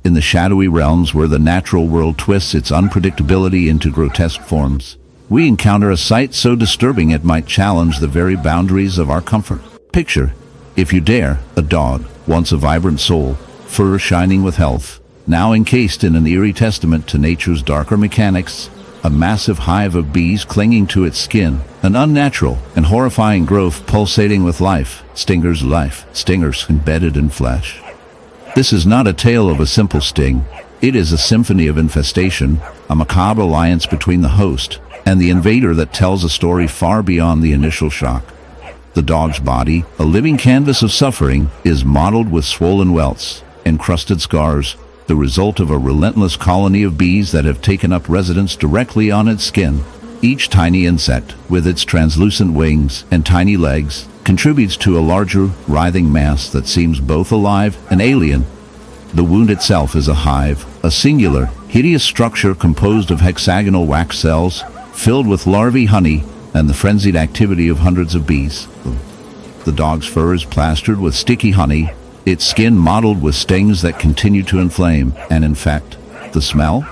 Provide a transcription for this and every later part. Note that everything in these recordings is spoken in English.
in the shadowy realms where the natural world twists its unpredictability into grotesque forms, we encounter a sight so disturbing it might challenge the very boundaries of our comfort. Picture, if you dare, a dog, once a vibrant soul, fur shining with health, now encased in an eerie testament to nature's darker mechanics, a massive hive of bees clinging to its skin, an unnatural and horrifying growth pulsating with life, stingers embedded in flesh. This is not a tale of a simple sting. It is a symphony of infestation, a macabre alliance between the host and the invader that tells a story far beyond the initial shock. The dog's body, a living canvas of suffering, is mottled with swollen welts, encrusted scars, the result of a relentless colony of bees that have taken up residence directly on its skin. Each tiny insect, with its translucent wings and tiny legs, contributes to a larger, writhing mass that seems both alive and alien. The wound itself is a hive, a singular, hideous structure composed of hexagonal wax cells, filled with larvae, honey, and the frenzied activity of hundreds of bees. The dog's fur is plastered with sticky honey, its skin mottled with stings that continue to inflame and infect. The smell?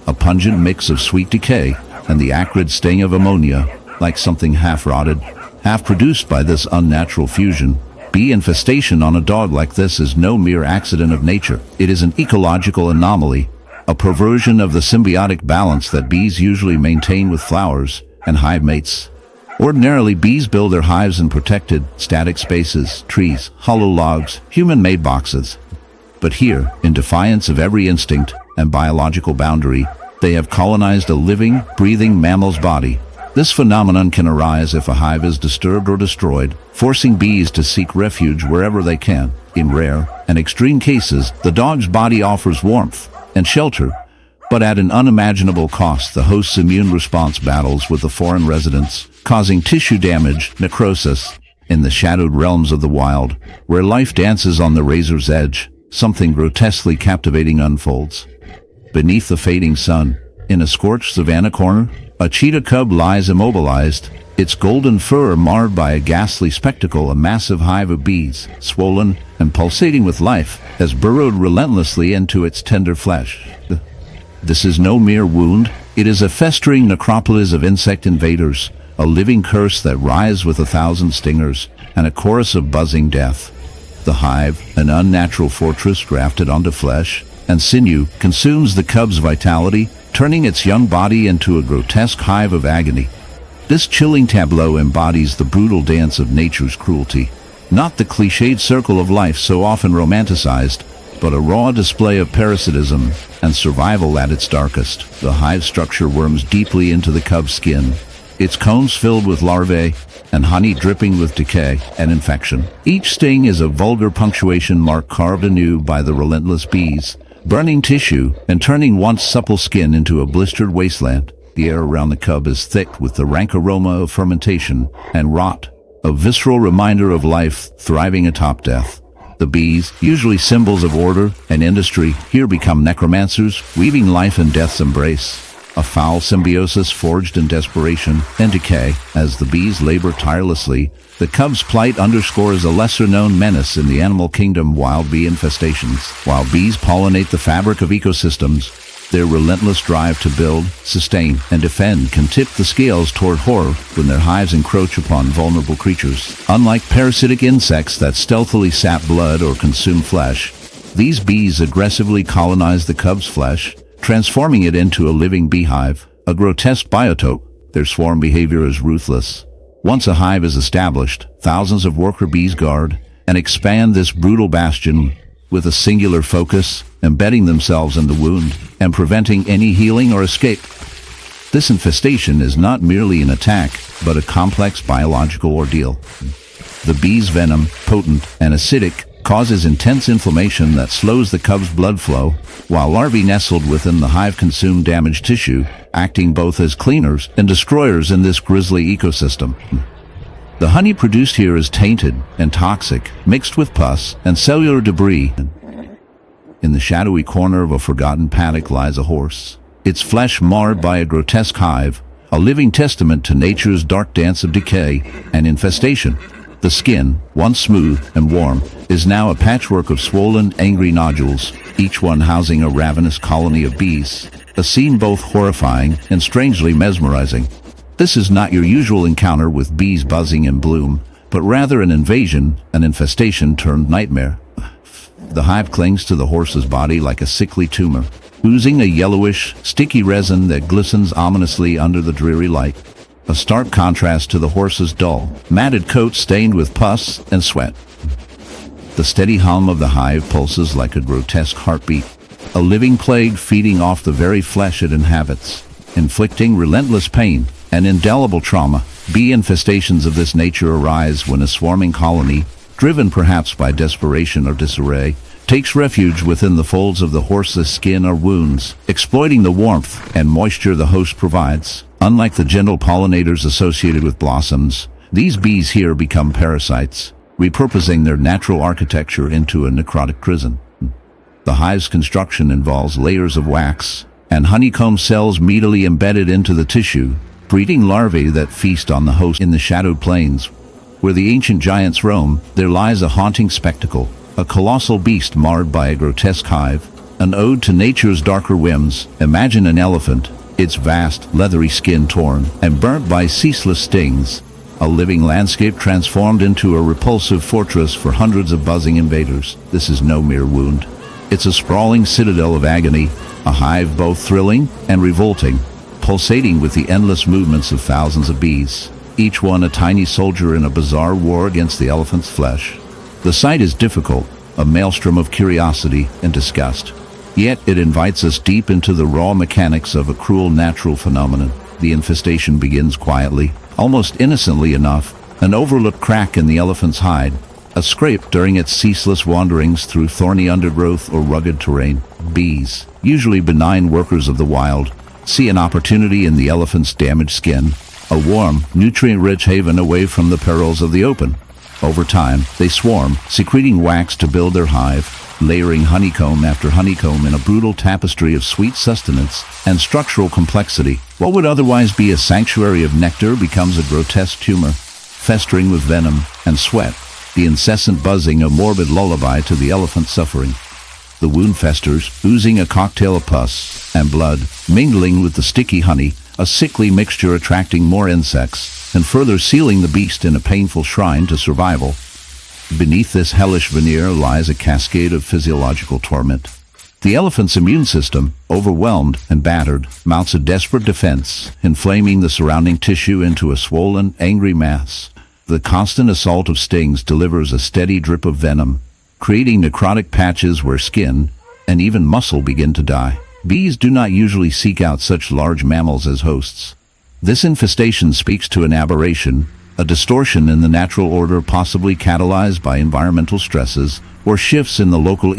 A pungent mix of sweet decay and the acrid sting of ammonia, like something half-rotted, half-produced by this unnatural fusion. Bee infestation on a dog like this is no mere accident of nature. It is an ecological anomaly, a perversion of the symbiotic balance that bees usually maintain with flowers and hive mates. Ordinarily, bees build their hives in protected, static spaces, trees, hollow logs, human-made boxes. But here, in defiance of every instinct and biological boundary, they have colonized a living, breathing mammal's body. This phenomenon can arise if a hive is disturbed or destroyed, forcing bees to seek refuge wherever they can. In rare and extreme cases, the dog's body offers warmth and shelter, but at an unimaginable cost. The host's immune response battles with the foreign residents, causing tissue damage, necrosis. In the shadowed realms of the wild, where life dances on the razor's edge, something grotesquely captivating unfolds. Beneath the fading sun, in a scorched savanna corner, a cheetah cub lies immobilized, its golden fur marred by a ghastly spectacle. A massive hive of bees, swollen and pulsating with life, has burrowed relentlessly into its tender flesh. This is no mere wound, it is a festering necropolis of insect invaders, a living curse that writhes with 1,000 stingers and a chorus of buzzing death. The hive, an unnatural fortress grafted onto flesh and sinew, consumes the cub's vitality, turning its young body into a grotesque hive of agony. This chilling tableau embodies the brutal dance of nature's cruelty, not the cliched circle of life so often romanticized, but a raw display of parasitism and survival at its darkest. The hive structure worms deeply into the cub's skin, its cones filled with larvae and honey dripping with decay and infection. Each sting is a vulgar punctuation mark carved anew by the relentless bees, burning tissue and turning once supple skin into a blistered wasteland. The air around the cub is thick with the rank aroma of fermentation and rot, a visceral reminder of life thriving atop death. The bees, usually symbols of order and industry, here become necromancers, weaving life in death's embrace. A foul symbiosis forged in desperation and decay. As the bees labor tirelessly, the cub's plight underscores a lesser-known menace in the animal kingdom: wild bee infestations. While bees pollinate the fabric of ecosystems, their relentless drive to build, sustain, and defend can tip the scales toward horror when their hives encroach upon vulnerable creatures. Unlike parasitic insects that stealthily sap blood or consume flesh, these bees aggressively colonize the cub's flesh, transforming it into a living beehive, a grotesque biotope. Their swarm behavior is ruthless. Once a hive is established, thousands of worker bees guard and expand this brutal bastion with a singular focus, embedding themselves in the wound and preventing any healing or escape. This infestation is not merely an attack, but a complex biological ordeal. The bee's venom, potent and acidic, causes intense inflammation that slows the cub's blood flow, while larvae nestled within the hive consume damaged tissue, acting both as cleaners and destroyers in this grisly ecosystem. The honey produced here is tainted and toxic, mixed with pus and cellular debris. In the shadowy corner of a forgotten paddock lies a horse, its flesh marred by a grotesque hive, a living testament to nature's dark dance of decay and infestation. The skin, once smooth and warm, is now a patchwork of swollen, angry nodules, each one housing a ravenous colony of bees, a scene both horrifying and strangely mesmerizing. This is not your usual encounter with bees buzzing in bloom, but rather an invasion, an infestation turned nightmare. The hive clings to the horse's body like a sickly tumor, oozing a yellowish, sticky resin that glistens ominously under the dreary light. A stark contrast to the horse's dull, matted coat stained with pus and sweat. The steady hum of the hive pulses like a grotesque heartbeat, a living plague feeding off the very flesh it inhabits, inflicting relentless pain and indelible trauma. Bee infestations of this nature arise when a swarming colony, driven perhaps by desperation or disarray, takes refuge within the folds of the horse's skin or wounds, exploiting the warmth and moisture the host provides. Unlike the gentle pollinators associated with blossoms, these bees here become parasites, repurposing their natural architecture into a necrotic prison. The hive's construction involves layers of wax and honeycomb cells meatily embedded into the tissue, breeding larvae that feast on the host. In the shadowed plains, where the ancient giants roam, there lies a haunting spectacle, a colossal beast marred by a grotesque hive, an ode to nature's darker whims. Imagine an elephant, its vast, leathery skin torn and burnt by ceaseless stings, a living landscape transformed into a repulsive fortress for hundreds of buzzing invaders. This is no mere wound. It's a sprawling citadel of agony, a hive both thrilling and revolting, pulsating with the endless movements of thousands of bees, each one a tiny soldier in a bizarre war against the elephant's flesh. The sight is difficult, a maelstrom of curiosity and disgust. Yet it invites us deep into the raw mechanics of a cruel natural phenomenon. The infestation begins quietly, almost innocently enough, an overlooked crack in the elephant's hide, a scrape during its ceaseless wanderings through thorny undergrowth or rugged terrain. Bees, usually benign workers of the wild, see an opportunity in the elephant's damaged skin, a warm, nutrient-rich haven away from the perils of the open. Over time, they swarm, secreting wax to build their hive, layering honeycomb after honeycomb in a brutal tapestry of sweet sustenance and structural complexity. What would otherwise be a sanctuary of nectar becomes a grotesque tumor, festering with venom and sweat, the incessant buzzing a morbid lullaby to the elephant's suffering. The wound festers, oozing a cocktail of pus and blood, mingling with the sticky honey, a sickly mixture attracting more insects and further sealing the beast in a painful shrine to survival. Beneath this hellish veneer lies a cascade of physiological torment. The elephant's immune system, overwhelmed and battered, mounts a desperate defense, inflaming the surrounding tissue into a swollen, angry mass. The constant assault of stings delivers a steady drip of venom, creating necrotic patches where skin and even muscle begin to die. Bees do not usually seek out such large mammals as hosts. This infestation speaks to an aberration, a distortion in the natural order possibly catalyzed by environmental stresses or shifts in the local